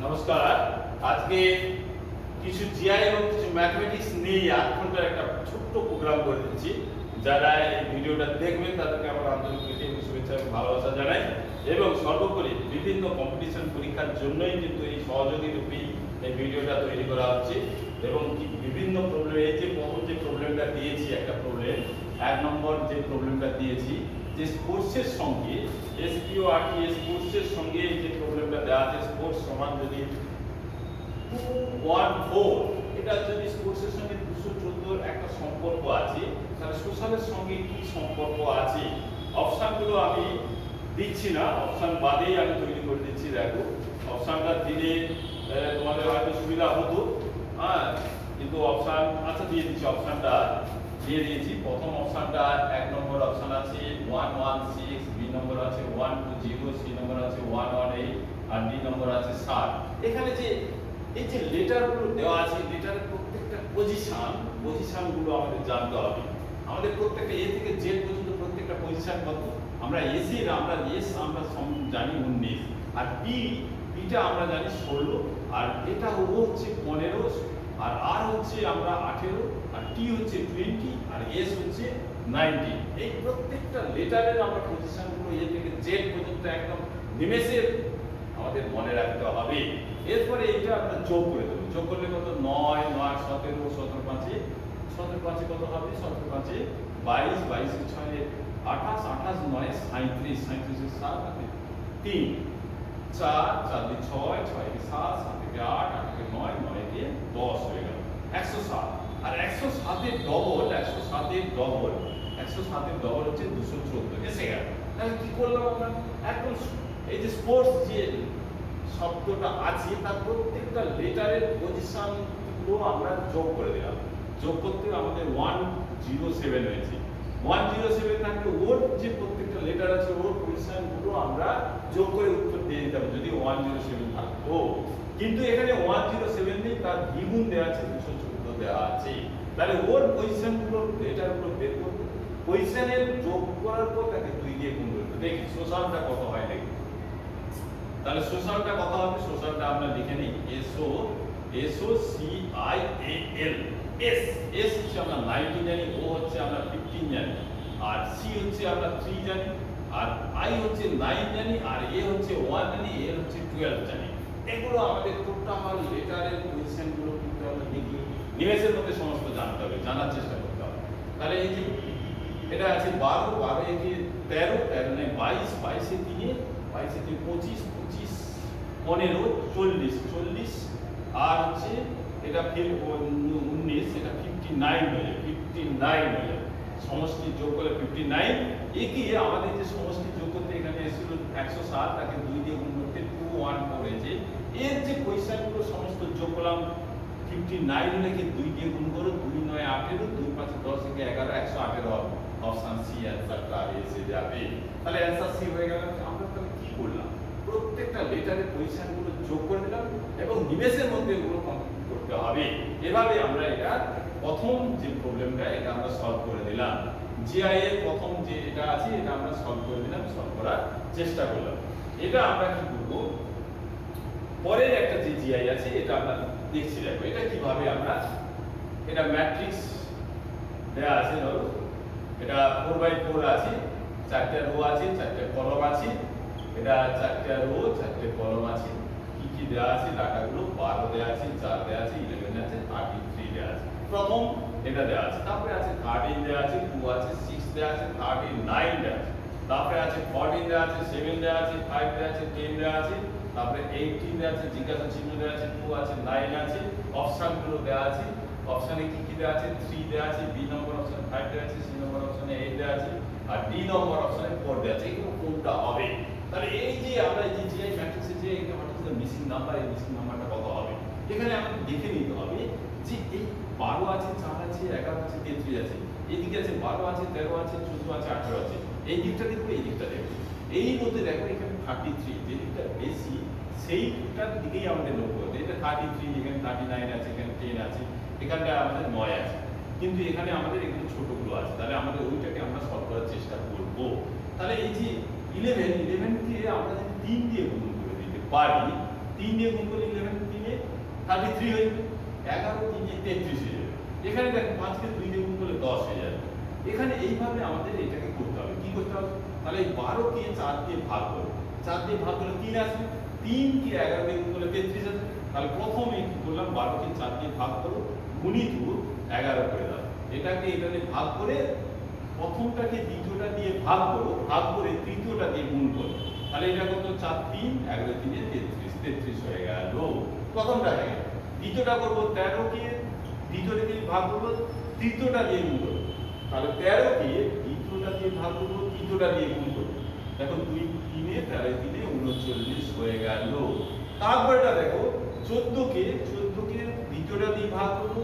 নমস্কার। আজকে কিছু জিআই এবং কিছু ম্যাথমেটিক্স নিয়ে 8 ঘন্টার একটা ছোট্ট প্রোগ্রাম করে দিচ্ছি। যারা এই ভিডিওটা দেখবেন তাদেরকে আমার আন্তরিক প্রীতি এবং শুভেচ্ছা এবং ভালোবাসা জানাই। এবং সর্বোপরি বিভিন্ন কম্পিটিশন পরীক্ষার জন্যই কিন্তু এই সহযোগী রূপে এই ভিডিওটা তৈরি করা হচ্ছে। এবং বিভিন্ন প্রবলেম, এই যে প্রথম যে প্রবলেমটা দিয়েছি, একটা প্রবলেম 1 নম্বর যে প্রবলেমটা দিয়েছি, যে স্পোর্টসের সঙ্গে SPORT স্পোর্টসের সঙ্গে এই যে প্রবলেমটা দেওয়া আছে, স্পোর্টস সমান যদি 214, এটা যদি স্পোর্টসের সঙ্গে 214 একটা সম্পর্ক আছে, তাহলে সোশ্যালের সঙ্গে কি সম্পর্ক আছে? অপশনগুলো আমি দিচ্ছি না, অপশন বাদেই আমি তৈরি করে দিচ্ছি। দেখো, অপশনটা দিলে তোমাদের হয়তো সুবিধা হতো, হ্যাঁ, কিন্তু অপশন আচ্ছা দিয়ে দিচ্ছি। অপশনটা দিয়ে দিয়েছি। প্রথম অপশনটা 1 নম্বর অপশন আছে 116, বি নম্বর আছে 120, সি নম্বর আছে 118, আর ডি নম্বর আছে 7। এখানে যে এই যে লেটারগুলো দেওয়া আছে, লেটারের প্রত্যেকটা পজিশনগুলো আমাদের জানতে হবে। আমাদের প্রত্যেকটা এ থেকে জেড পর্যন্ত প্রত্যেকটা পজিশন কত? আমরা এস আমরা জানি 19, আর বিটা আমরা জানি 16, আর এটা ও হচ্ছে 15, আর হচ্ছে আমরা 18, আর টি হচ্ছে 20, আর এস হচ্ছে 19। এই প্রত্যেকটা লেটারের আমরা পজিশনগুলো এ থেকে জেড পর্যন্ত একদম নিমেষে আমাদের মনে রাখতে হবে। এরপরে এটা আমরা যোগ করে দেবো। যোগ করলে কত? 9, 9, 17, 17 5, 17 5 কত হবে? 17 5 22, 22 6 28, 28 9 37, 37 7 3 4, 4 6, 6 7, 7 8, 8 9, 9 10 হয়ে গেল 107। আর 107 এর ডবল, 107 এর ডবল হচ্ছে 214 এসে গেল। তাহলে কি করলাম আমরা? একদম এই যে স্পোর্টস যে শব্দটা আছে, তার প্রত্যেকটা লেটারের পজিশনগুলো আমরা যোগ করে দিলাম। যোগ করতে আমাদের 107 হয়েছে। 107 থাকলে ওর যে প্রত্যেকটা লেটার আছে, ওর পজিশনগুলো আমরা যোগ করে উত্তর দিয়ে দিতে হবে যদি 107 থাকতো। কিন্তু এখানে 107 নেই, তার দ্বিগুণ দেওয়া আছে, 214 দেওয়া আছে। তাহলে ওর পজিশনগুলো, লেটারগুলো বের করতে, পজিশনের যোগ করার পর তাকে 2 দিয়ে গুণ করতে। দেখি সোশ্যালটা কত হয়, দেখি। তাহলে সোশ্যালটা কত হবে? সোশ্যালটা আমরা লিখে নিই SOCIAL। এস হচ্ছে আমরা 19 জানি, ও হচ্ছে আমরা 15 জানি, আর সি হচ্ছে আমরা 3 জানি, আর আই হচ্ছে 9 জানি, আর এ হচ্ছে 1 জানি, এর হচ্ছে 12 জানি। এগুলো আমাদের টোটাল লেটারের পজিশনগুলো কিন্তু আমরা লিখি, নিমেষের মধ্যে সমস্ত জানতে হবে, জানার চেষ্টা করতে হবে। তাহলে এই যে এটা আছে 12, 12 এ 13, 13 নেই 22, 22 এ 3, 22 এ 25, 25 15 40, 40, আর হচ্ছে এটা ফির 19, এটা 59 হয়ে যাবে, 59 হয়ে যাবে। সমষ্টি যোগ করলে 59। এগিয়ে আমাদের যে সমষ্টি যোগ করতে এখানে এসেছিল 107, তাকে 2 দিয়ে গুণ করতে 214 হয়েছে। এর যে পজিশনগুলো সমস্ত যোগ করলাম 59 হলে কি 2 দিয়ে গুণ করো, 2 9 18, 2 5 10 থেকে 11, 118 হবে। অপশন সি অ্যান্সারটা এসে যাবে। তাহলে অ্যান্সার সি হয়ে গেল। আমরা তাহলে কি করলাম? প্রত্যেকটা লেটারের পজিশনগুলো যোগ করে দিলাম এবং নিমেষের মধ্যে এগুলো কমপ্লিট করতে হবে। এভাবে আমরা এটা প্রথম যে প্রবলেমটা, এটা আমরা সলভ করে দিলাম। জিআই এর প্রথম যে এটা আছে, এটা আমরা সলভ করে দিলাম, সলভ করার চেষ্টা করলাম। এটা আমরা কি করব? পরের একটা যে জিআই আছে, এটা আমরা দেখছি। দেখো এটা কিভাবে আমরা, এটা ম্যাট্রিক্স দেয়া আছে। ধরো এটা 4x4 আছে, 4টা রো আছে, 4টা কলাম আছে। এটা 4টা রো, 4টে কলাম আছে। কি কি দেয়া আছে? ডাটাগুলো 12 দেয়া আছে, 4 দেয়া আছে, 11 আছে, 33 দেয়া আছে। প্রথম এটা দেয়া আছে। তারপরে আছে 13 দেয়া আছে, 2 আছে, 6 দেয়া আছে, 39 দেয়া আছে। তারপরে আছে 14 দেয়া আছে, 7 দেয়া আছে, 5 দেয়া আছে, 10 দেয়া আছে। তারপরে 18 দেয়া আছে, জিজ্ঞাসা চিহ্ন দেয়া আছে, 2 আছে, 9 আছে। অপশনগুলো দেয়া আছে। অপশনে কি কি দেয়া আছে? 3 দেয়া আছে, বি নম্বর অপশনে 5 দেয়া আছে, সি নম্বর অপশনে 8 দেয়া আছে, আর ডি নম্বর অপশনে 4 দেয়া আছে। এগুলো কোনটা হবে? তাহলে এই যে আমরা এই যে জিআই ম্যাট্রিক্সে যে এটা হচ্ছে মিসিং নাম্বার, এই মিসিং নাম্বারটা কত হবে? এখানে আমাদের দেখে নিতে হবে যে এই 12 আছে, 4 আছে, 11 আছে, 33 আছে। এইদিকে আছে 12 আছে, 13 আছে, 14 আছে, 18 আছে। এই দিকটা দেখবো, এই দিকটা দেখবো। এই মধ্যে দেখো এখানে 33, যে দিকটা বেশি সেইটার দিকেই আমাদের লক্ষ্য করতে। এটা 33, এখানে 39 আছে, এখানে 10 আছে, এখানটা আমাদের 9 আছে। কিন্তু এখানে আমাদের এখানে ছোটগুলো আছে। তাহলে আমাদের ওইটাকে আমরা সলভ করার চেষ্টা করব। তাহলে এই যে 11 কে আমরা যদি 3 দিয়ে গুণ করে দিতে পারি, 3 দিয়ে গুণ করলে 11 3 এ 33 হয়ে যাবে, 11 3 এ 33 হয়ে যাবে। এখানে দেখো 5 কে 2 দিয়ে গুণ করলে 10 হয়ে যাবে। এখানে এইভাবে আমাদের এটাকে করতে হবে। কি করতে হবে? তাহলে এই 12 কে 4 দিয়ে ভাগ করো, 4 দিয়ে ভাগ করলে 3 আসবে, 3 কে 11 দিয়ে গুণ করলে 33 আসবে। তাহলে প্রথমে কি করলাম, 12 কে 4 দিয়ে ভাগ করো গুণিত 11 করে দাও। এটাকে এটা দিয়ে ভাগ করে প্রথমটাকে দ্বিতীয়টা দিয়ে ভাগ করো, ভাগ করে তৃতীয়টা দিয়ে গুণ করো। তাহলে এটা কত? 4 3 11 3 এ 33, 33 হয়ে গেল। প্রথমটা হয়ে গেল। দ্বিতীয়টা করব 13 কে দ্বিতীয়টা দিয়ে ভাগ করব, তৃতীয়টা দিয়ে গুণ করব। তাহলে 13 কে দ্বিতীয়টা দিয়ে ভাগ করব, তৃতীয়টা দিয়ে গুণ করব। দেখো 2 3 এ 13 3 এ 39 হয়ে গেল। তারপরটা দেখো 14 কে দ্বিতীয়টা দিয়ে ভাগ করব,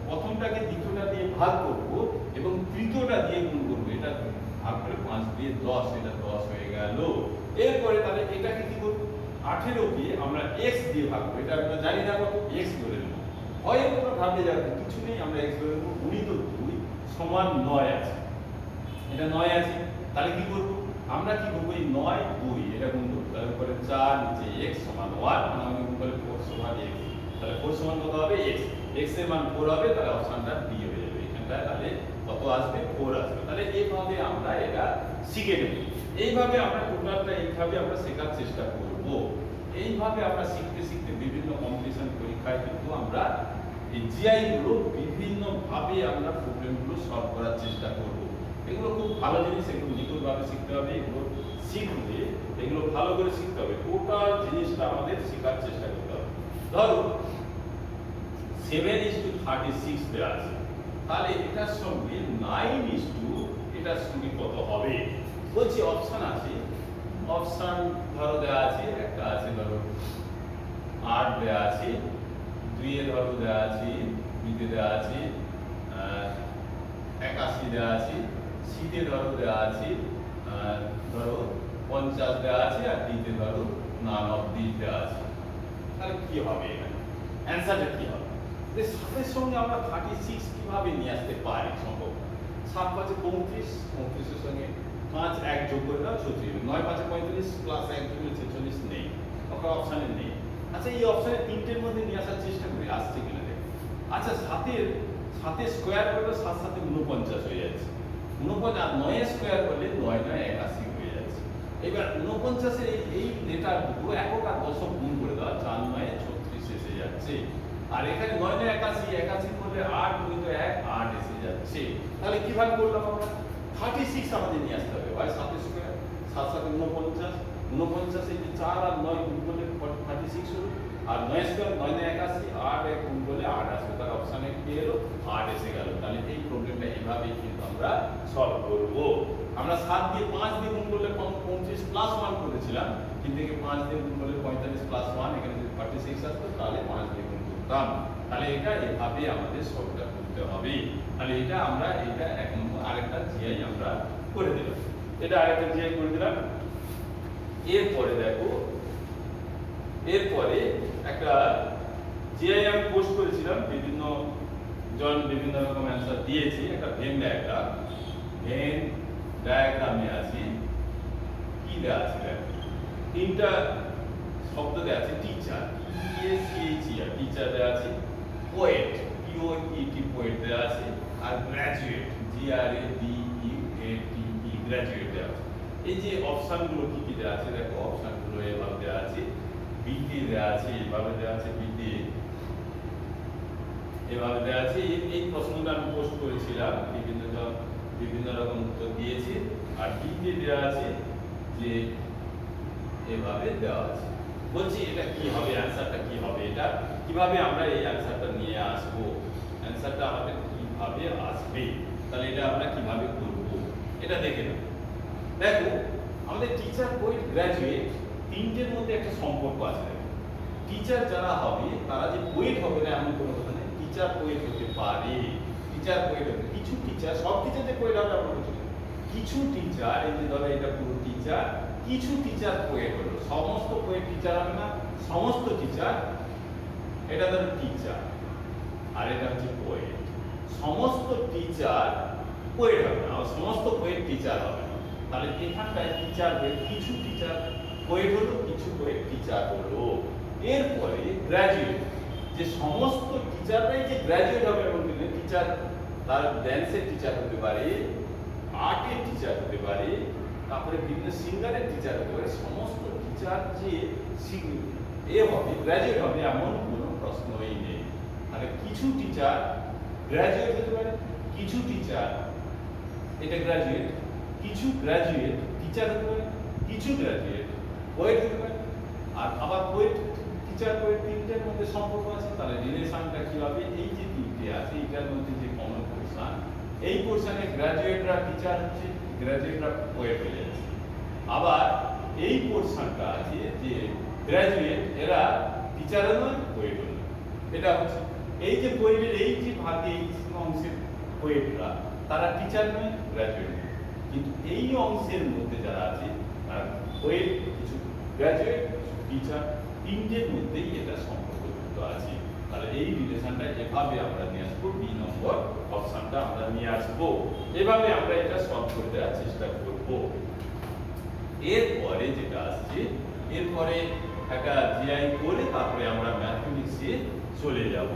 প্রথমটাকে দ্বিতীয়টা দিয়ে ভাগ করব এবং তৃতীয়টা দিয়ে গুণ করব। এটা ভাগ করে 5 দিয়ে 10, এটা 10 হয়ে গেল। এরপরে তাহলে এটাকে কি করব? 18 কে আমরা x দিয়ে ভাগ করব। এটা আমরা জানি না কত, x ধরে নেব। হয় কোনো ভাবতে যাবে কিছু নেই, আমরা x ধরে নেব। গুণিত 2 সমান 9 আছে, এটা 9 আছে। তাহলে কি করব? আমরা কি করব? এই 9 2 এটা গুণ করব। তাহলে উপরে 4 নিচে x সমান 1, মানে আমি গুণ করলে 4 সমান x। তাহলে 4 সমান কত হবে? x। x এর মান 4 হবে, তাহলে অপশনটা d হয়ে যাবে। এখানটা তাহলে কত আসবে? 4 আসবে। তাহলে এইভাবে আমরা এটা শিখে নেব। এইভাবে আমরা টোটালটা এইভাবে আমরা শেখার চেষ্টা করব। এইভাবে আমরা শিখতে শিখতে বিভিন্ন কম্পিটিশন পরীক্ষায় কিন্তু আমরা এই জিআই গুলো বিভিন্ন ভাবে আমরা প্রবলেমগুলো সলভ করার চেষ্টা করব। এগুলো খুব ভালো জিনিস, এগুলো নিখুঁতভাবে শিখতে হবে। এগুলো শিখলে এগুলো ভালো করে শিখতে হবে। টোটাল জিনিসটা আমাদের শেখার চেষ্টা করতে হবে। ধরো 7:36 দেওয়া আছে, তাহলে এটার সঙ্গে 9:, এটার সঙ্গে কত হবে? বলছি অপশন আছে, অপশন ধরো দেওয়া আছে, একটা আছে ধরো 8 দেওয়া আছে, 2 এ ধরো দেওয়া আছে, 2 তে দেওয়া আছে 81 দেওয়া আছে, c তে ধরো দেওয়া আছে ধরো 50 দেওয়া আছে, আর d তে ধরো none of these দেওয়া আছে। তাহলে কি হবে এখানে? অ্যানসারটা কি হবে? যে 7 এর সঙ্গে আমরা 36 কিভাবে নিয়ে আসতে পারি? সম্ভব। 7 5 35, 35 এর সঙ্গে 5 1 যোগ করে দাও 36, 9 5 45 প্লাস 1 যোগ করলে 46 নেই, ওটা অপশনে নেই। আচ্ছা এই অপশনে তিনটের মধ্যে নিয়ে আসার চেষ্টা করি, আসছে কিনা দেখো। আচ্ছা 7 এর স্কয়ার করলে 7 7 49 হয়ে যাচ্ছে, 49 আর 9 এর স্কয়ার করলে 9 9 81 হয়ে যাচ্ছে। এবার 49 এর এই লেটারগুলো একক আর দশক গুণ করে দাও, 4 9 36 এসে যাচ্ছে। আর এখানে 9 9 81, 81 করলে 8 গুণিত 1 8 এসে যাচ্ছে। তাহলে কিভাবে করলাম আমরা? 36 আমাদের নিয়ে আসতে হবে। হয় 7 স্কয়ার, 7 7 49, 49 এই যে 4 আর 9 গুণ করলে 36 হলো, আর 9 স্কয়ার 9 9 81, 8 1 গুণ করলে 8 আসবে। তার অপশনে কি এলো? 8 এসে গেল। তাহলে এই প্রবলেমটা এইভাবেই কিন্তু আমরা সলভ করব। আমরা 7 দিয়ে 5 দিয়ে গুণ করলে 25 প্লাস 1 করেছিলাম, কিন্তু একে 5 দিয়ে গুণ করলে 45 প্লাস 1, এখানে যদি 36 আসতো তাহলে 5 দিয়ে গুণ করতাম। তাহলে এটা এভাবে আমাদের সলভটা করতে হবে। তাহলে এটা আমরা এটা এক নম্বর আরেকটা জিআই আমরা করে দিলাম, এটা আরেকটা জিআই করে দিলাম। এরপরে দেখো, এরপরে একটা জিআই আমি পোস্ট করেছিলাম, বিভিন্ন জন বিভিন্ন রকম অ্যান্সার দিয়েছি। একটা ভেন ডায়াগ্রামে আছে, কি দেওয়া আছে দেখো, তিনটা শব্দ দেওয়া আছে। টিচার, টিচার দেওয়া আছে, পোয়েট, POET পোয়েট দেওয়া আছে, আর গ্র্যাজুয়েট, GRADUATE গ্র্যাজুয়েট দেওয়া আছে। এই যে অপশনগুলো কি কি দেওয়া আছে দেখো, অপশনগুলো এভাবে দেওয়া আছে। বিতে দেওয়া আছে, এভাবে দেওয়া আছে, বিতে এভাবে দেওয়া আছে। এই প্রশ্নটা আমি পোস্ট করেছিলাম, বিভিন্ন রকম উত্তর দিয়েছি। আর ডিতে দেওয়া আছে যে এভাবে দেওয়া আছে। বলছি এটা কি হবে, অ্যানসারটা কি হবে, এটা কিভাবে আমরা এই অ্যানসারটা নিয়ে আসব, অ্যানসারটা আমাদের কিভাবে আসবে, তাহলে এটা আমরা কিভাবে করব এটা দেখে নেব। দেখো আমাদের টিচার, পোয়েট, গ্র্যাজুয়েট তিনটের মধ্যে একটা সম্পর্ক আছে। টিচার যারা হবে তারা যে পোয়েট হবে না এমন কোনো কথা নেই। টিচার পোয়েট হতে পারে, টিচার পোয়েট হতে, কিছু টিচার, সব টিচার যে পোয়েট হবে আমরা বলছি, কিছু টিচার, এই যে ধরো এটা পুরো টিচার, কিছু টিচার পোয়েট হলো, সমস্ত পোয়েট টিচার হবে না, সমস্ত টিচার, এটা ধরো টিচার আর এটা হচ্ছে পোয়েট। সমস্ত টিচার পোয়েট হবে না, আর সমস্ত পোয়েট টিচার হবে না। তাহলে এখানটায় টিচার, কিছু টিচার পোয়েট হলো, কিছু পোয়েট টিচার হলো। এরপরে গ্র্যাজুয়েট, যে সমস্ত টিচাররাই যে গ্র্যাজুয়েট হবে এমন কিন্তু টিচার, তার ড্যান্সের টিচার হতে পারে, আর্টের টিচার হতে পারে, তারপরে বিভিন্ন সিঙ্গারের টিচার হতে পারে, সমস্ত টিচার যে হবে গ্র্যাজুয়েট হবে এমন কোনো প্রশ্নই নেই। তাহলে কিছু টিচার গ্র্যাজুয়েট হতে পারে, কিছু টিচার এটা গ্র্যাজুয়েট, কিছু গ্র্যাজুয়েট টিচার হতে পারে, কিছু গ্র্যাজুয়েট পোয়েট হতে পারে। আর আবার পোয়েট টিচার পোয়েট তিনটের মধ্যে সম্পর্ক আছে। তাহলে রিলেশনটা কি হবে? এই যে তিনটে আছে এটার মধ্যে যে কমন পোরশন, এই পোরশনে গ্র্যাজুয়েটরা টিচার হচ্ছে, গ্র্যাজুয়েটরা পোয়েট হয়ে যাচ্ছে। আবার এই পোরশনটা আছে যে গ্র্যাজুয়েট এরা টিচারও নয় পোয়েটও নয়, এটা হচ্ছে এই যে পোয়েটের এই যে ভাগে এই অংশের পোয়েটরা তারা টিচার নয় গ্র্যাজুয়েট, কিন্তু এই অংশের মধ্যে যারা আছে তারা পোয়েট, কিছু গ্র্যাজুয়েট, টিচার, তিনটের মধ্যেই এটা সম্পর্কযুক্ত আছে। তাহলে এই রিলেশনটা এভাবে আমরা নিয়ে আসবো, বি নম্বর অপশনটা আমরা নিয়ে আসবো, এভাবে আমরা এটা সলভ করে দেওয়ার চেষ্টা করব। এরপরে যেটা আসছে, এরপরে একটা জিআই করে তারপরে আমরা ম্যাথমেটিক্সে চলে যাব।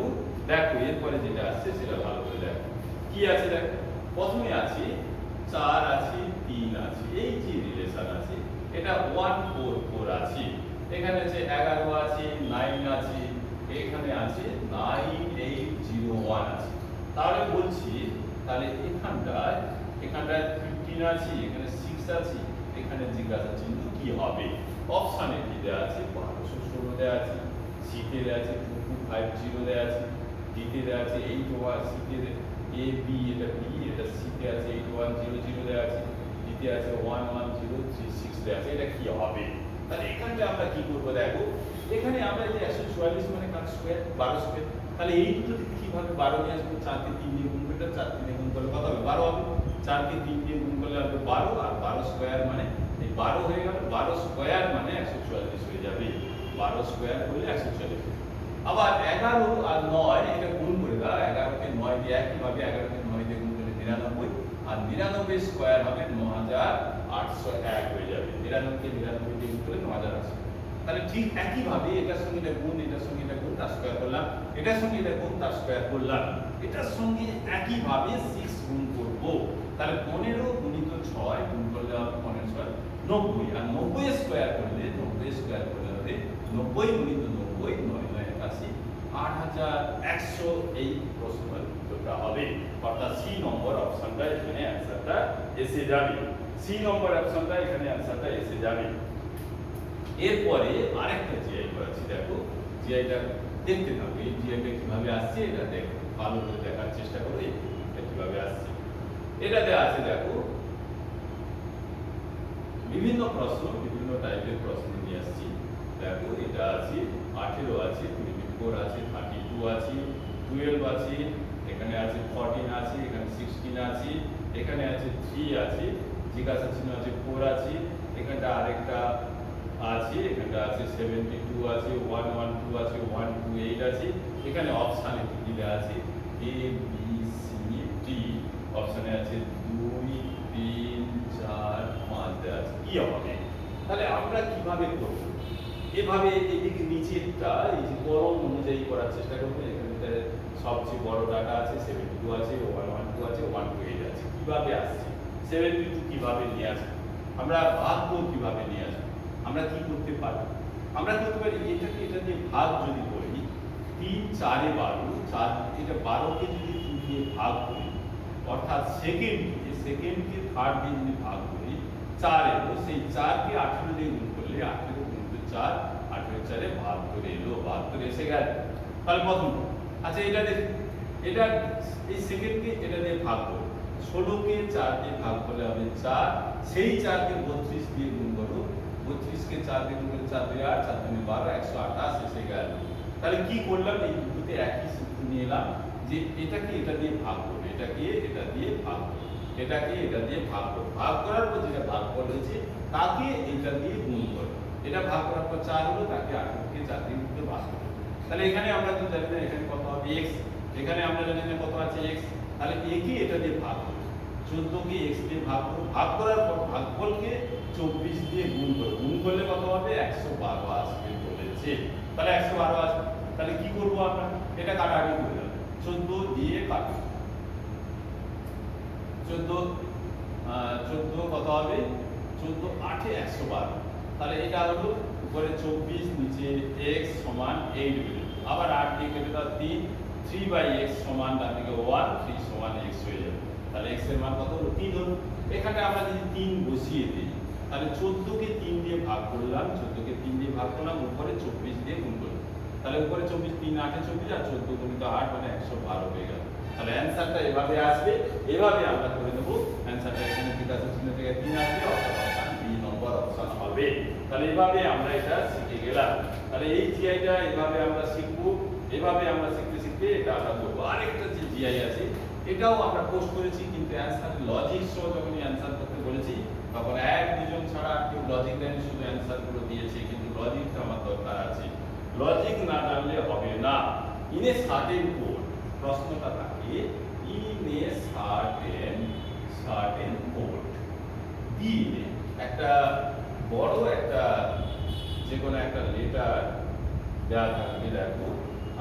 দেখো এরপরে যেটা আসছে সেটা ভালো করে দেখো কি আছে। দেখো প্রথমে আছে 4 আছে 3 আছে, এই যে রিলেশন আছে এটা 1 4 4 আছে, এখানে আছে 11 আছে 9 আছে, এখানে আছে 9 8 0 1 আছে। তাহলে বলছি তাহলে এখানটায় 15 আছে, এখানে 6 আছে, এখানে জিজ্ঞাসা চিহ্ন কি হবে? অপশনে কি দেওয়া আছে? 1216 দেওয়া আছে, সিতে দেওয়া আছে 2250 দেওয়া আছে, ডিতে দেওয়া আছে 81, সিতে এ বি এটা বি, এটা সিতে আছে 8100 দেওয়া আছে, ডিতে আছে 11036 দেওয়া আছে। এটা কি হবে? তাহলে এখানে আমরা কি করব? দেখো এখানে আমরা যে 144 মানে কাট স্কয়ার 12 স্কয়ার, তাহলে এই দুটো থেকে কিভাবে 12 নিয়ে আসবো? 4 কে 3 দিয়ে গুণ করলে 4 3 দিয়ে গুণ করলে কত হবে? 12 হবে। 4 কে 3 দিয়ে গুণ করলে হবে 12, আর 12 স্কয়ার মানে এই 12 হয়ে গেল, 12 স্কয়ার মানে 144 হয়ে যাবে, 12 স্কয়ার করলে 144। আবার 11 আর 9 এটা গুণ করে দাও, 11 কে 9 দিয়ে একইভাবে 11 কে 9 দিয়ে গুণ করলে 99, আর 99 স্কয়ার হবে 9801 হয়ে যাবে, 99 কে 99 দিয়ে গুণ করলে 9800। তাহলে ঠিক একইভাবে এটার সঙ্গে এটা গুণ, এটার সঙ্গে এটা গুণ, তার স্কয়ার করলাম, এটার সঙ্গে এটা গুণ, তার স্কয়ার করলাম, এটার সঙ্গে একইভাবে 6 গুণ করব। তাহলে 15 গুণিত 6 গুণ করলে হবে 15 6 90, আর 90 স্কয়ার করলে 90 স্কয়ার করলে হবে 90 গুণিত 90 9 9 81 8100। এই প্রশ্নের উত্তরটা হবে, অর্থাৎ সি নম্বর অপশনটা এখানে অ্যানসারটা এসে যাবে, সি নম্বর অপশনটা এখানে অ্যানসারটা এসে যাবে। এরপরে আরেকটা জিআই করাচ্ছি, দেখো জিআইটা দেখতে থাকো, এই জিআইটা কিভাবে আসছে এটা দেখো, ভালো করে দেখার চেষ্টা করো এটা কিভাবে আসছে। এটাতে আছে দেখো বিভিন্ন প্রশ্ন, বিভিন্ন টাইপের প্রশ্ন নিয়ে আসছি। দেখো এটা আছে 18 আছে, 24 আছে, 32 আছে, 12 আছে, এখানে আছে 14 আছে, এখানে 16 আছে, এখানে আছে 3 আছে, জিজ্ঞাসা চিহ্ন আছে 4 আছে, এখানটা আরেকটা আছে, এখানটা আছে 72 আছে, 112 আছে, 128 আছে, এখানে অপশনে কি দেওয়া আছে? এ বি সি ডি, অপশনে আছে 2 3 4 5 দেওয়া আছে। কি হবে? তাহলে আমরা কিভাবে করব? এভাবে এদিকে নিচেরটা এই যে গরম অনুযায়ী করার চেষ্টা করব। এখানে সবচেয়ে বড় ডাটা আছে 72 আছে, 112 আছে, 128 আছে। কিভাবে আসছে? 72 কিভাবে নিয়ে আসবে? আমরা ভাগ কিভাবে নিয়ে আসবো? আমরা কি করতে পারি? আমরা করতে পারি এটাকে এটা দিয়ে ভাগ যদি করি, 3 4 এ 12, 4 এটা 12 কে যদি 2 দিয়ে ভাগ করি, অর্থাৎ সেকেন্ডকে থার্ড দিয়ে যদি ভাগ করি, 4 এলো, সেই 4 কে 18 দিয়ে গুণ করলে 18 গুণিত 4, 18 4 এ 72 এলো, 72 এসে গেল। তাহলে প্রথম আচ্ছা এটা দেখি, এটা এই সেকেন্ডকে এটা দিয়ে ভাগ করো, 16 কে 4 দিয়ে ভাগ করলে হবে 4, সেই 4 কে 32 দিয়ে গুণ করো, 32 কে 4 দিয়ে গুণ করলে 4 2 8, 4 2 12, 128 এসে গেল। তাহলে কি করলাম? এই দুটোতে একই সূত্র নিয়ে এলাম যে এটাকে এটা দিয়ে ভাগ করো, এটাকে এটা দিয়ে ভাগ করো, এটাকে এটা দিয়ে ভাগ করো, ভাগ করার পর যেটা ভাগ করেছে তাকে এটা দিয়ে গুণ করো, এটা ভাগ করার পর 4 হলো, তাকে 18 কে 4 দিয়ে গুণ করে ভাগ করো। তাহলে এখানে আমরা তো জানি না এখানে কত হবে x, এখানে আমরা জানি না কত আছে x, তাহলে a কে এটা দিয়ে ভাগ করো, 14 কে x দিয়ে ভাগ করো, ভাগ করার পর ভাগফলকে 24 দিয়ে গুণ করো, গুণ করলে কত হবে? 112 আসবে বলেছে। তাহলে 112 আসবে। তাহলে কি করবো আমরা, এটা কাটাকাটি করে দেব, 14 দিয়ে কাটবো, 14 কত হবে, 14 8 এ 112। তাহলে এটা হলো উপরে 24, নিচে x সমান 8 বের। আবার 8 দিয়ে কেটে দাও 3, 3/x সমান ডান দিকে 1, 3 সমান x হয়ে যাবে। তাহলে x এর মান কত হলো, 3 হলো। এখানে আমরা যদি 3 বসিয়ে দিই, তাহলে 14 কে 3 দিয়ে ভাগ করলাম, 14 কে 3 দিয়ে ভাগ করলাম, উপরে 24 দিয়ে গুণ করলাম। তাহলে উপরে 24, 3 8 এ 24 আর 14 গুণিত 8 মানে 112 হয়ে গেল। তাহলে অ্যানসারটা এভাবে আসবে, এভাবে আমরা করে দেব। অ্যানসারটা এখানে বিকাশের চিহ্ন থেকে 3 আসবে, অর্থাৎ অপশন বি নম্বর অপশন হবে। তাহলে এভাবে আমরা এটা শিখে গেলাম। তাহলে এই জিআইটা এভাবে আমরা শিখব, এভাবে আমরা শিখতে শিখতে এটা আমরা করব। আরেকটা যে জিআই আছে এটাও আমরা পোস্ট করেছি, কিন্তু অ্যানসার লজিক সহ যখনই অ্যানসার করতে বলেছি তখন এক দুজন ছাড়া কেউ লজিক দেন, শুধু অ্যানসারগুলো দিয়েছে, কিন্তু লজিকটা আমার দরকার আছে। লজিক না জানলে হবে না। ইন এ সার্টেন কোড, প্রশ্নটা থাকে ইন এ সার্টেন কোড দিয়ে একটা বড় একটা যে কোনো একটা লেটার দেওয়া থাকবে। দেখো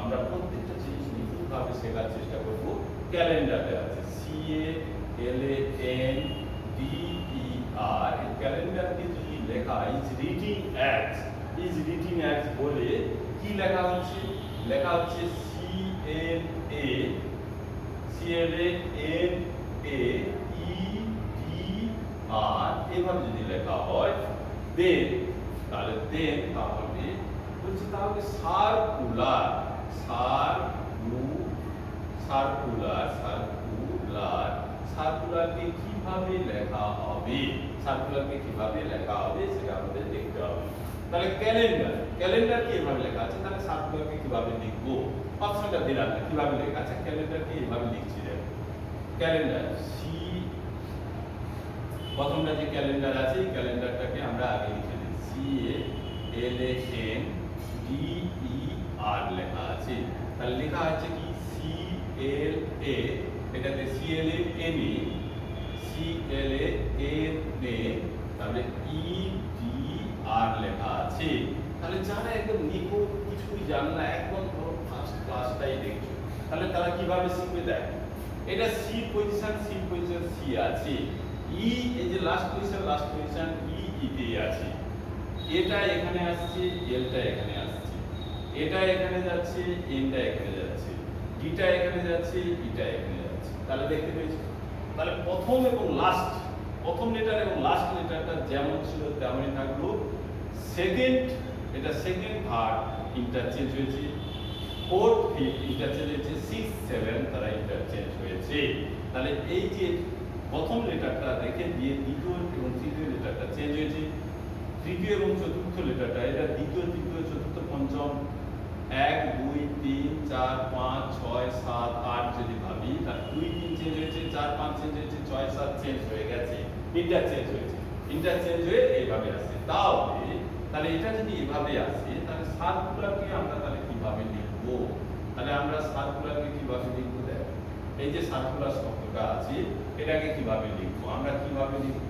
আমরা প্রত্যেকটা জিনিস নিখুঁতভাবে শেখার চেষ্টা করব। ক্যালেন্ডার দেওয়া আছে, CALENDER, ক্যালেন্ডারকে যদি লেখা ইজ রিডিং অ্যাজ বলে কি লেখা হচ্ছে, লেখা হচ্ছে CALENDAR, এভাবে যদি লেখা হয় দেন, তাহলে বলছে তাহলে সার্কুলারকে কিভাবে লেখা হবে, সেটা আমাদের দেখতে হবে। তাহলে ক্যালেন্ডারকে এভাবে লেখা আছে, তাহলে সার্কুলারকে কিভাবে লিখবো, অপশনটা দিলাম না কিভাবে লেখা আছে। ক্যালেন্ডারকে এভাবে লিখছি, দেখো ক্যালেন্ডার প্রথমটা যে ক্যালেন্ডার আছে এই ক্যালেন্ডারটাকে আমরা আগে লিখে দিই, CALENDER লেখা আছে। তাহলে লেখা আছে কি CLA, এটাতে CLA তাহলে EDR লেখা আছে। তাহলে যারা একদম নিখুঁত, কিছুই জানে না, একদম ফার্স্ট ক্লাসটাই দেখছো, তাহলে তারা কিভাবে শিখবে দেখো। এটা সি পজিশন সি আছে, ই এই যে লাস্ট পজিশন ই তে আছে, এটা এখানে আসছে, এলটা এখানে আসছে, এটা এখানে যাচ্ছে, এনটা এখানে যাচ্ছে, ডিটা এখানে যাচ্ছে, ইটা এখানে যাচ্ছে। তাহলে দেখতে পেয়েছো। তাহলে প্রথম লেটার এবং লাস্ট লেটারটা যেমন ছিল তেমনই থাকলো। সেকেন্ড ভার্ব ইন্টারচেঞ্জ হয়েছে, ফোর্থ ফিফথ ইন্টারচেঞ্জ হয়েছে, 6 7 তারা ইন্টারচেঞ্জ হয়েছে। তাহলে এই যে প্রথম লেটারটা রেখে দিয়ে দ্বিতীয় এবং তৃতীয় লেটারটা চেঞ্জ হয়েছে। তৃতীয় এবং চতুর্থ লেটারটা, এটা দ্বিতীয়, তৃতীয়, চতুর্থ, পঞ্চম, 1 2 3 4 5 6 7 8 যদি ভাবি, তার 2 3 চেঞ্জ হয়েছে, 4 5 চেঞ্জ হয়েছে, 6 7 চেঞ্জ হয়ে গেছে, ইন্টারচেঞ্জ হয়ে এইভাবে আসছে। তাহলে এটা যদি এভাবে আসে, তাহলে সার্কুলারকে আমরা তাহলে কিভাবে লিখবো? তাহলে আমরা সার্কুলারকে কিভাবে লিখবো? দেখো এই যে সার্কুলার শব্দটা আছে এটাকে কিভাবে লিখবো? আমরা কিভাবে লিখবো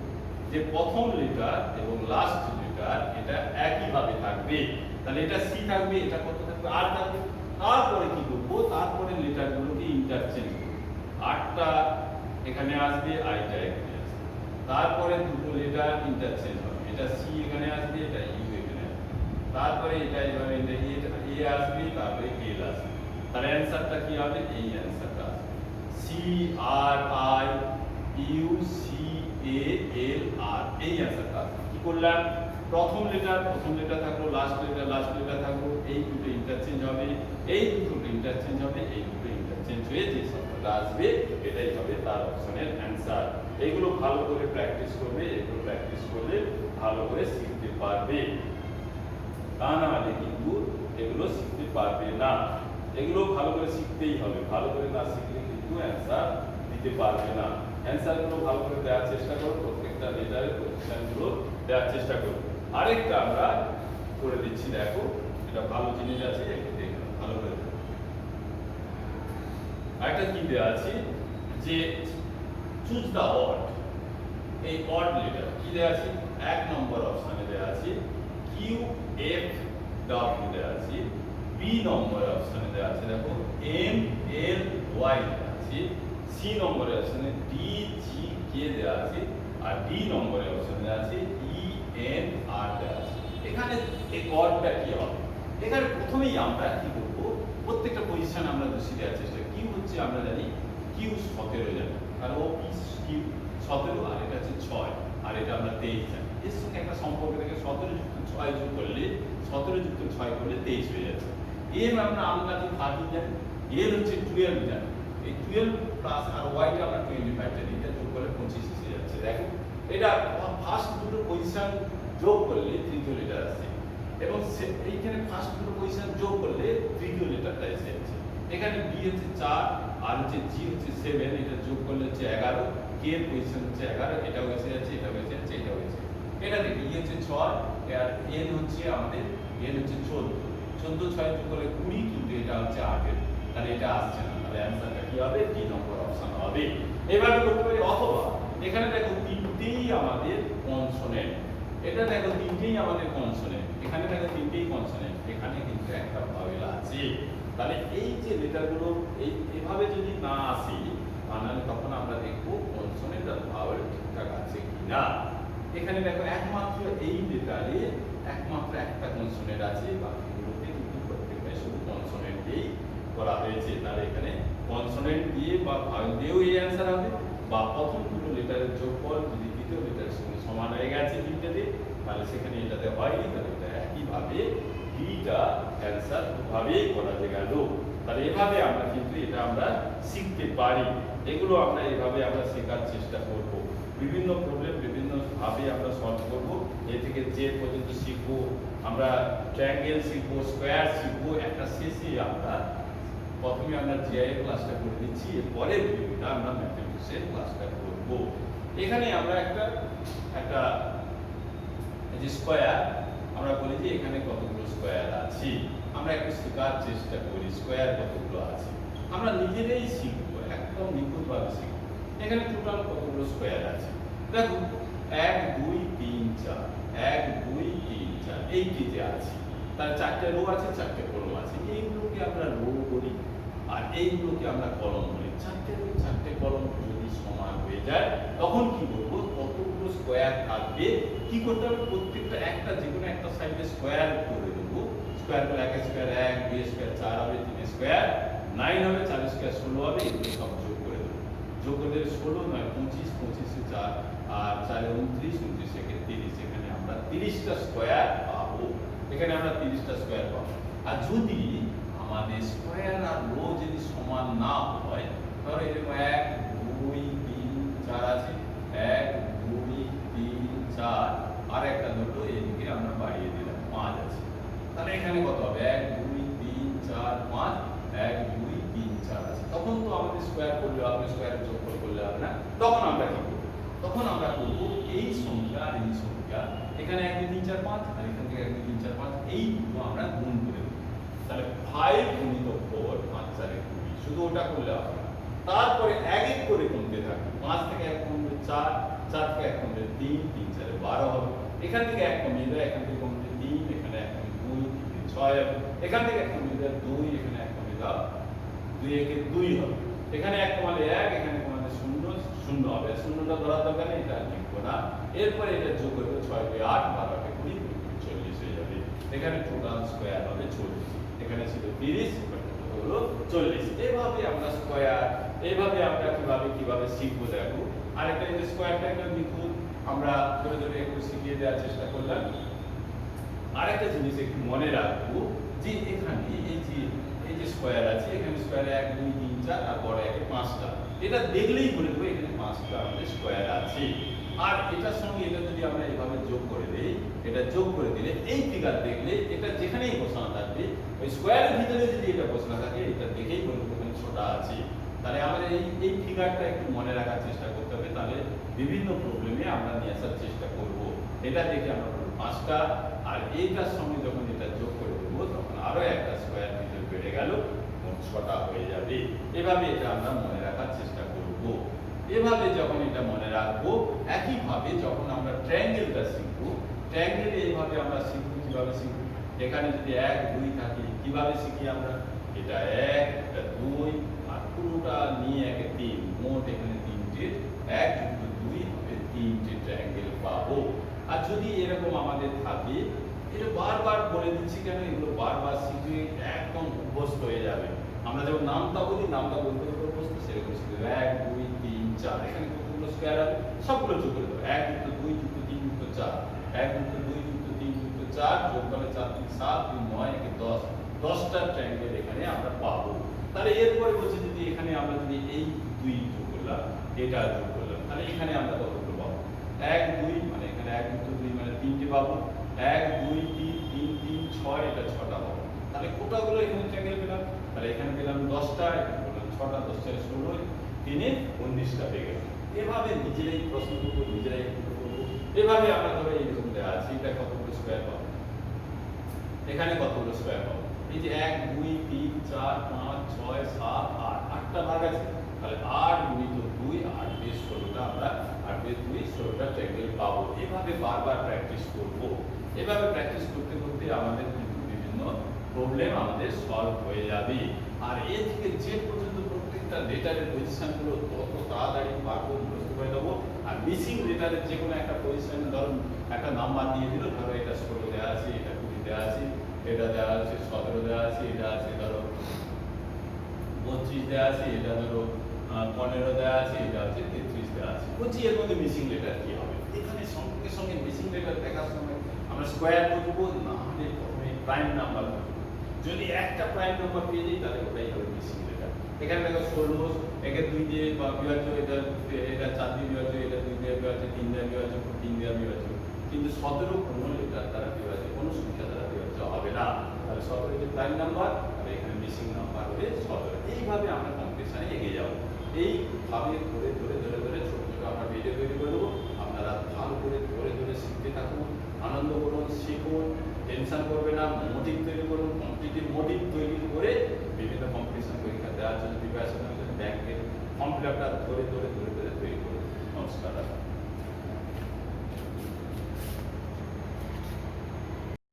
যে প্রথম লেটার এবং লাস্ট লেটার এটা একই ভাবে থাকবে। তাহলে এটা সি থাকবে, এটা কত থাকবে, আর থাকবে। তারপরে কি করব? তারপরে লেটারগুলোকে ইন্টারচেঞ্জ করব। আরটা এখানে আসবে, আইটা এখানে আসবে। তারপরে দুটো লেটার ইন্টারচেঞ্জ হবে, এটা সি এখানে আসবে, এটা ইউ এখানে আসবে। তারপরে এটা এভাবে এটা এ আসবে, তারপরে এল আসবে। তাহলে অ্যানসারটা কি হবে? এই অ্যানসারটা আসবে C R I U C A L R, এই অ্যানসারটা আসবে। কি করলাম? প্রথম লেটার থাকলো, লাস্ট লেটার থাকলো, এই দুটো ইন্টারচেঞ্জ হবে, এই দুটো ইন্টারচেঞ্জ হবে, এই দুটো ইন্টারচেঞ্জ হয়ে যে শব্দটা আসবে এটাই হবে তার অপশনের অ্যানসার। এগুলো ভালো করে প্র্যাকটিস করবে, এগুলো প্র্যাকটিস করলে ভালো করে শিখতে পারবে, তা না হলে কিন্তু এগুলো শিখতে পারবে না। এগুলো ভালো করে শিখতেই হবে, ভালো করে না শিখলে কিন্তু অ্যানসার দিতে পারবে না। অ্যানসারগুলো ভালো করে দেওয়ার চেষ্টা করো, প্রত্যেকটা লেটারের পজিশনগুলো দেওয়ার চেষ্টা করো। আরেকটা আমরা করে দিচ্ছি, দেখো এটা ভালো জিনিস আছে, একটু দেখো ভালো করে। আরেকটা কি দেওয়া আছে যে চুজ দা অড, এই অড লেটার কি দেওয়া আছে? 1 নম্বর অপশনে দেওয়া আছে কিউ এফ ডাব্লিউ দেওয়া আছে, বি নম্বরের অপশনে দেওয়া আছে দেখো এম এল ওয়াই দেওয়া আছে, সি নম্বরের অপশনে ডি জি কে দেওয়া আছে, আর ডি নম্বরের অপশনে দেওয়া আছে ই এন আর দেওয়া আছে। এখানে এই কর্ডটা কি হবে? এখানে প্রথমেই আমরা কি করব, প্রত্যেকটা পজিশন আমরা বসে দেওয়ার চেষ্টা করি। কিউ হচ্ছে আমরা জানি কিউ 17 জানি, আর ও পি কিউ 17, আর এটা হচ্ছে 6, আর এটা আমরা 23 জানি। এর সঙ্গে একটা সম্পর্ক থেকে 17 যুক্ত 6 যোগ করলে 17 যুক্ত 6 করলে 23 হয়ে যাচ্ছে। এম আমরা 13 জানি, এল হচ্ছে 12 জানি, এই 12 প্লাস আর ওয়াইটা আমরা 25 জানি, এটা যোগ করলে 25 এসে যাচ্ছে। দেখো এটা ফার্স্ট দুটো পজিশন যোগ করলে তৃতীয় লেটার আসছে, এবং এইখানে ফার্স্ট দুটো পজিশন যোগ করলে তৃতীয় লেটারটা এসে যাচ্ছে। এখানে বি হচ্ছে 4, আর হচ্ছে জি হচ্ছে 7, এটা যোগ করলে হচ্ছে 11, কে এর পজিশন হচ্ছে 11, এটাও এসে যাচ্ছে, এটাও এসে যাচ্ছে, এটাও এসে। এটা দেখি ই হচ্ছে 6, আর এন হচ্ছে আমাদের এন হচ্ছে 14, 14 6 যোগ করলে 20, কিন্তু এটা হচ্ছে 8 এর, তাহলে এটা আসছে না। তাহলে অ্যানসারটা কি হবে? ডি নম্বর অপশন হবে। এভাবে করতে পারি, অথবা এখানে দেখো তিনটেই আমাদের কনসোনেন্ট, এটা দেখো তিনটেই আমাদের কনসোনেন্ট, এখানে দেখো তিনটেই কনসোনেন্ট, এখানে কিন্তু একটা ভাওয়েল আছে। তাহলে এই যে লেটারগুলো এইভাবে যদি না আসে, তাহলে তখন আমরা দেখব কনসোনেন্ট আর ভাওয়েল ঠিকঠাক আছে কিনা। এখানে দেখো একমাত্র এই লেটারে একমাত্র একটা কনসোনেন্ট আছে, বাকিগুলোতে কিন্তু প্রত্যেকটাই শুধু কনসোনেন্ট দিয়েই করা হয়েছে। তাহলে এখানে কনসোনেন্ট দিয়ে বা ভাওয়েল দিয়েও এই অ্যান্সার হবে, বা প্রথম দুটো লেটারের যোগফল যদি দ্বিতীয় লেটারের সঙ্গে সমান হয়ে গেছে তিনটাতে, তাহলে সেখানে এটাতে হয়নি, তাহলে এটা একইভাবে ডিটা অ্যান্সার ভাবেই করা গেল। তাহলে এভাবে আমরা কিন্তু এটা আমরা শিখতে পারি, এগুলো আমরা এভাবে আমরা শেখার চেষ্টা করব। বিভিন্ন প্রবলেম বিভিন্ন ভাবে আমরা সলভ করব, এ থেকে জে পর্যন্ত শিখব, আমরা ট্রায়াঙ্গেল শিখব, স্কোয়ার শিখব। একটা শেষে আমরা প্রথমে আমরা জিআই এর ক্লাসটা করে দিচ্ছি, এরপরে ভিডিওটা আমরা ম্যাথমেটিক্সের ক্লাসটা করব। এখানে আমরা একটা এই যে স্কোয়ার, আমরা বলি যে এখানে কতগুলো স্কোয়ার আছে, আমরা একটু শেখার চেষ্টা করি স্কোয়ার কতগুলো আছে, আমরা নিজেরাই শিখব, একদম নিখুঁতভাবে শিখব। এখানে টোটাল কতগুলো স্কোয়ার আছে দেখো, 1 2 3 4, 1 2 3 4, এইটি যে আছে, তার 4টে রো আছে, 4টে কলম আছে। এইগুলোকে আমরা রো বলি, আর এইগুলোকে আমরা কলম বলি। 4টে রো 4টে কলম যদি সমান হয়ে যায়, তখন কি করব, কতগুলো স্কোয়ার থাকবে, কি করতে হবে, প্রত্যেকটা একটা যেকোনো একটা সাইডে স্কোয়ার করে দেব। স্কোয়ার করলে 1 স্কোয়ার 1, 2 স্কোয়ার 4 হবে, 3 স্কোয়ার 9 হবে, 4 স্কোয়ার 16 হবে, এগুলো সব যোগ করে দেব। যোগ করে দিলে 16 9 25, 25 এ 4 আর 4 এ 29, 29 এ 30, এখানে আমরা 30টা স্কোয়ার পাবো। এখানে আমরা 30টা স্কোয়ার পাবো। আর যদি আমাদের স্কোয়ার আর রো যদি সমান না হয়, ধরো এরকম 1 2 3 4 আছে, 1 2 3 4, আর একটা দুটো এদিকে আমরা বাড়িয়ে দিলাম 5 আছে, তাহলে এখানে কত হবে, 1 2 3 4 5, 1 2 3 4 আছে। তখন তো আমাদের স্কোয়ার করলে হবে, স্কোয়ারের যোগফল করলে হবে না। তখন আমরা কি করব, তখন আমরা করব এই সংখ্যা আর এই সংখ্যা, এখানে 1 2 3 4 5, আর এখান থেকে 1 2 3 4 5, এই দুটো আমরা গুণ করে দেব। তাহলে 5 গুণিত 4 5 4 এ 20, শুধু ওটা করলে হবে না। তারপরে এক এক করে গুনতে থাকবে, 5 থেকে 1 কমবে 4, 4 থেকে 1 কমবে 3, 3 4 এ 12 হবে। এখান থেকে 1 কমিয়ে দেয়, এখান থেকে কমবে 3, এখানে 1 কমিয়ে 2, 3 6 হবে। এখান থেকে 1 কমিয়ে দেয় 2, এখানে 1 কমিয়ে দাও 2 একে 2 হবে। এখানে 1 কমালে 1, এখানে কমালে 0 0 হবে, শূন্যটা ধরার দরকার নেই, এটা লিখবো না। এরপরে এটা যোগ করবে 6 2 8, 12 কে 20, 40 হয়ে যাবে। এখানে টোটাল স্কয়ার হবে 40, এখানে ছিল 30, এখানে হলো 40। এভাবে আমরা স্কয়ার, এইভাবে আমরা কিভাবে শিখবো দেখো। আরেকটা এই স্কয়ারটা একটা নিখুঁত আমরা ধরে ধরে একটু শিখিয়ে দেওয়ার চেষ্টা করলাম। আরেকটা জিনিস একটু মনে রাখবো যে এখানে এই যে স্কয়ার আছে, এখানে স্কয়ারে 1 2 3 4 আর বড় একে 5টা, এটা দেখলেই বলে দেবো এখানে 5টা আমাদের স্কয়ার আছে। আর এটার সঙ্গে এটা যদি আমরা এইভাবে যোগ করে দেই, এটা যোগ করে দিলে এই ফিগার দেখলে এটা যেখানেই বসানো থাকবে, ওই স্কয়ারের ভিতরে যদি এটা বসানো থাকে, এটা দেখেই বলে দেবো এখানে 6টা আছে। তাহলে আমাদের এই ফিগারটা একটু মনে রাখার চেষ্টা করতে হবে, তাহলে বিভিন্ন প্রবলেমে আমরা নিয়ে আসার চেষ্টা করব। এটা দেখে আমরা 5টা, আর এইটার সঙ্গে যখন এটা যোগ করে দেবো, তখন আরো একটা স্কয়ার ভিতরে বেড়ে গেল, মোট 6টা হয়ে যাবে। এভাবে এটা আমরা মনে রাখার চেষ্টা করব। এভাবে যখন এটা মনে রাখবো, একইভাবে যখন আমরা ট্রায়াঙ্গেলটা শিখবো, ট্রায়াঙ্গেলে এইভাবে আমরা শিখবো। কিভাবে শিখবো, এখানে যদি 1 2 থাকে কিভাবে শিখি আমরা, এটা 1 এটা 2 আর পুরোটা নিয়ে একে 3, মোট এখানে 3টে 1 যুক্ত 2 হবে 3টে ট্রায়াঙ্গেল পাবো। আর যদি এরকম আমাদের থাকে, এটা বারবার বলে দিচ্ছি কেন, এগুলো বারবার শিখে একদম অভ্যস্ত হয়ে যাবে। আমরা যখন নামটা বলি, নামটা বলতে বলতে অভ্যস্ত, সেরকম শিখবে 1 2 3 4, এখানে কতগুলো স্কয়ার হবে সবগুলো যোগ করে দেবো। 1 যুক্ত 2 যুক্ত 3 যুক্ত 4, 1 যুক্ত 2 যুক্ত 3 যুক্ত 4, যোগ করলে 4 3 7 2 9 একে 10, 10টা ট্রায়াঙ্গেল এখানে আমরা পাবো। তাহলে এরপরে বলছি যদি এখানে আমরা যদি এই 2 যোগ করলাম, এটা যোগ করলাম, তাহলে এখানে আমরা কতগুলো পাবো, 1 2 মানে এখানে 1 যুক্ত 2 মানে 3টে পাবো, 1 2 3 3 3 6, এটা 6টা পাবো। তাহলে কোটাগুলো এখানে ট্রায়াঙ্গেল পেলাম, তাহলে এখানে পেলাম 10টা, এখানে পেলাম 6টা, 10 4 16, 3 19টা পেয়ে গেল। এভাবে নিজেরাই প্রশ্ন করবো, নিজেরাই করবো। এভাবে আমরা ধরো এইরকম দেওয়া আছে, এটা কতগুলো স্কয়ার পাবো, এখানে কতগুলো স্কয়ার পাবো, এই যে 1 2 3 4 5 6 7 8, 8টা ভাগ আছে, তাহলে 8 গুণিত 2 8 2 16টা, আমরা 8 2 16টা ট্রায়াঙ্গেল পাবো। এভাবে বারবার প্র্যাকটিস করব। এভাবে প্র্যাকটিস করতে করতে আমাদের কিন্তু বিভিন্ন প্রবলেম আমাদের সলভ হয়ে যাবে। আর এ থেকে যে পর্যন্ত প্রত্যেকটা লেটারের পজিশনগুলো তত তাড়াতাড়ি পারবো, মুখস্থ করে দেবো। আর মিসিং লেটারের যে কোনো একটা পজিশনে ধরুন একটা নাম্বার দিয়ে দিল, ধরো এটা 16 দেওয়া আছে, এটা 20 দেওয়া আছে, এটা দেওয়া আছে 17 দেওয়া আছে, এটা আছে ধরো 32 দেওয়া আছে, এটা ধরো 15 দেওয়া আছে, এটা আছে 33 দেওয়া আছে। বলছি এর মধ্যে মিসিং লেটার কি হবে, এখানে সঙ্গে সঙ্গে মিসিং লেটার দেখার সময় আমরা স্কয়ার করবো, না হলে প্রথমে প্রাইম নাম্বার করবো। যদি একটা প্রাইম নাম্বার পেয়ে যাই তাহলে ওটাই হবে মিসিং লেটার। এখানে দেখো 16, একে 2 দিয়ে বিভাজ্য, এটা 4 দিয়ে বিভাজ্য, এটা 2 দিয়ে বিভাজ্য, 3 দিয়ে বিভাজ্য, 3 দিয়ে বিভাজ্য, কিন্তু 17 কোনো লেটার দ্বারা বিভাজ্য, কোনো সংখ্যা দ্বারা বিভাজ্য হবে না। তাহলে 17 যে প্রাইম নাম্বার, আর এখানে মিসিং নাম্বার হবে 17। এইভাবে আমরা কম্পিটিশনে এগিয়ে যাব। এইভাবে ধরে ধরে ধরে ধরে ছোট ছোট আমরা ভিডিও তৈরি করে দেবো। আপনারা ভালো করে ধরে ধরে শিখতে থাকুন, আনন্দ করুন, শিখুন, টেনশন করবে না, মোটিভ তৈরি করুন, কম্পিটিটিভ মোটিভ তৈরি করে বিভিন্ন কম্পিটিশন পরীক্ষা দেওয়ার জন্য প্রিপারেশন ব্যাংকের ফর্ম ফিল আপটা ধরে ধরে ধরে ধরে তৈরি করুন। নমস্কার।